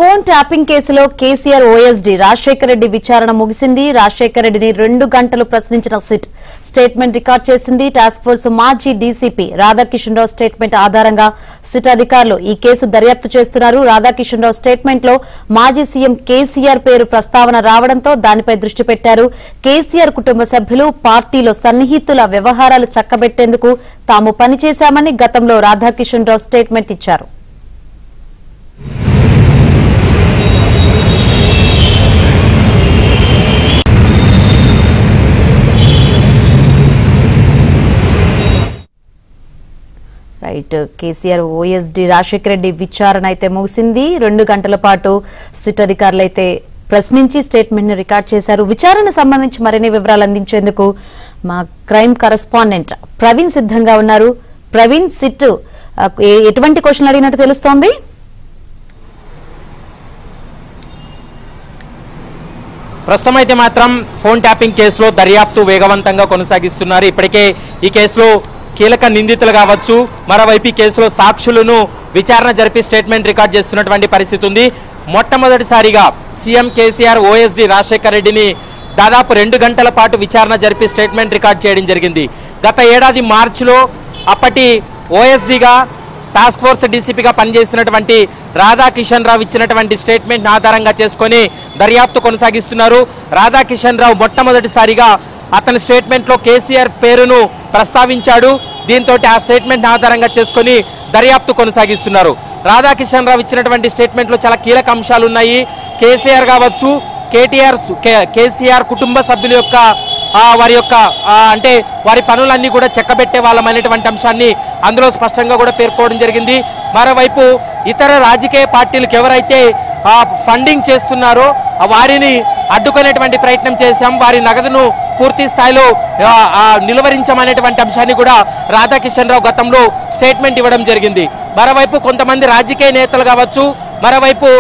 Phone tapping కేసులో KCR OSD Rajasekhara Reddy విచారణ ముగిసింది. రాజశేఖర రెడ్డిని 2 గంటలు ప్రశ్నించిన సిట్ స్టేట్మెంట్ రికార్డ్ చేసింది. టాస్క్ ఫోర్స్ మాజీ డీసీపీ రాధాకిషన్ రావు స్టేట్మెంట్ ఆధారంగా సిట్ అధికారులు ఈ కేసు దర్యాప్తు చేస్తున్నారు. రాధాకిషన్ రావు స్టేట్మెంట్ లో మాజీ సీఎం కేసీఆర్ పేరు ప్రస్తావన రావడంతో దానిపై దృష్టి పెట్టారు. కేసీఆర్ కుటుంబ సభ్యులు పార్టీలో సన్నిహితుల వ్యవహారాలు చక్కబెట్టేందుకు తాము పనిచేశామని గతంలో రాధాకిషన్ రావు స్టేట్మెంట్ ఇచ్చారు. రైట్, కేసీఆర్ ఓఎస్డీ రాజశేఖర రెడ్డి విచారణ అయితే ముగిసింది. 2 గంటల పాటు సిట్ అధికారులు అయితే ప్రశ్నించి స్టేట్మెంట్ ని రికార్డ్ చేశారు. విచారణ సంబంధించి మరిన్ని వివరాలు అందించేందుకు మా క్రైమ్ కరెస్పాండెంట్ ప్రవీణ్ సిద్ధంగా ఉన్నారు. ప్రవీణ్, సిట్ ఎటువంటి క్వశ్చన్ అడిగినట్టు తెలుస్తోంది? ప్రస్తుతం అయితే మాత్రం ఫోన్ ట్యాపింగ్ కేసులో దర్యాప్తు వేగవంతంగా కొనసాగిస్తున్నారు. ఇప్పటికే ఈ కేసులో కీలక నిందితులు కావచ్చు, మరోవైపు ఈ కేసులో సాక్షులను విచారణ జరిపి స్టేట్మెంట్ రికార్డ్ చేస్తున్నటువంటి పరిస్థితి ఉంది. మొట్టమొదటిసారిగా సీఎం కేసీఆర్ ఓఎస్డీ రాజశేఖర రెడ్డిని దాదాపు 2 గంటల పాటు విచారణ జరిపి స్టేట్మెంట్ రికార్డ్ చేయడం జరిగింది. గత ఏడాది మార్చిలో అప్పటి ఓఎస్డీగా టాస్క్ ఫోర్స్ డీసీపీగా పనిచేసినటువంటి రాధాకిషన్ రావు ఇచ్చినటువంటి స్టేట్మెంట్ ఆధారంగా చేసుకొని దర్యాప్తు కొనసాగిస్తున్నారు. రాధాకిషన్ రావు మొట్టమొదటిసారిగా అతని స్టేట్మెంట్లో కేసీఆర్ పేరును ప్రస్తావించాడు. దీంతో ఆ స్టేట్మెంట్ ఆధారంగా చేసుకొని దర్యాప్తు కొనసాగిస్తున్నారు. రాధాకిషన్ రావు ఇచ్చినటువంటి స్టేట్మెంట్లో చాలా కీలక అంశాలు ఉన్నాయి. కేసీఆర్ కావచ్చు, కేసీఆర్ కుటుంబ సభ్యుల యొక్క వారి యొక్క అంటే వారి పనులన్నీ కూడా చెక్కబెట్టే వాళ్ళమనేటువంటి అంశాన్ని అందులో స్పష్టంగా కూడా పేర్కోవడం జరిగింది. మరోవైపు ఇతర రాజకీయ పార్టీలకు ఎవరైతే ఫండింగ్ చేస్తున్నారో వారిని అడ్డుకునేటువంటి ప్రయత్నం చేశాం, వారి నగదును పూర్తి స్థాయిలో నిలువరించామనేటువంటి అంశాన్ని కూడా రాధాకిషన్ రావు గతంలో స్టేట్మెంట్ ఇవ్వడం జరిగింది. మరోవైపు కొంతమంది రాజకీయ నేతలు కావచ్చు, మరోవైపు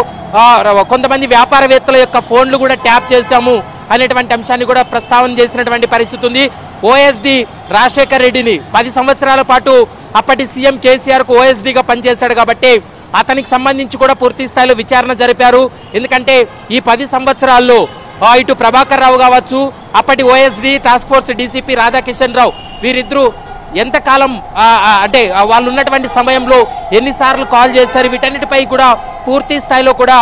కొంతమంది వ్యాపారవేత్తల యొక్క ఫోన్లు కూడా ట్యాప్ చేశాము అనేటువంటి అంశాన్ని కూడా ప్రస్తావన చేసినటువంటి పరిస్థితి ఉంది. ఓఎస్డీ రాజశేఖర రెడ్డిని 10 సంవత్సరాల పాటు అప్పటి సీఎం కేసీఆర్కు ఓఎస్డీగా పనిచేశాడు కాబట్టి అతనికి సంబంధించి కూడా పూర్తి స్థాయిలో విచారణ జరిపారు. ఎందుకంటే ఈ 10 సంవత్సరాల్లో ఇటు ప్రభాకర్ రావు కావచ్చు, అప్పటి OSD task force DCP Radhakishan Rao వీరిద్దరూ ఎంతకాలం అంటే వాళ్ళు ఉన్నటువంటి సమయంలో ఎన్నిసార్లు కాల్ చేశారు, వీటన్నిటిపై కూడా పూర్తి స్థాయిలో కూడా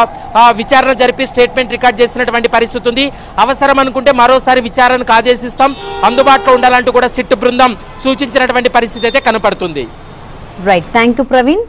విచారణ జరిపి స్టేట్మెంట్ రికార్డ్ చేసినటువంటి పరిస్థితి ఉంది. అవసరం అనుకుంటే మరోసారి విచారణకు ఆదేశిస్తాం, అందుబాటులో ఉండాలంటూ కూడా సిట్ బృందం సూచించినటువంటి పరిస్థితి అయితే కనపడుతుంది. Right, thank you Praveen.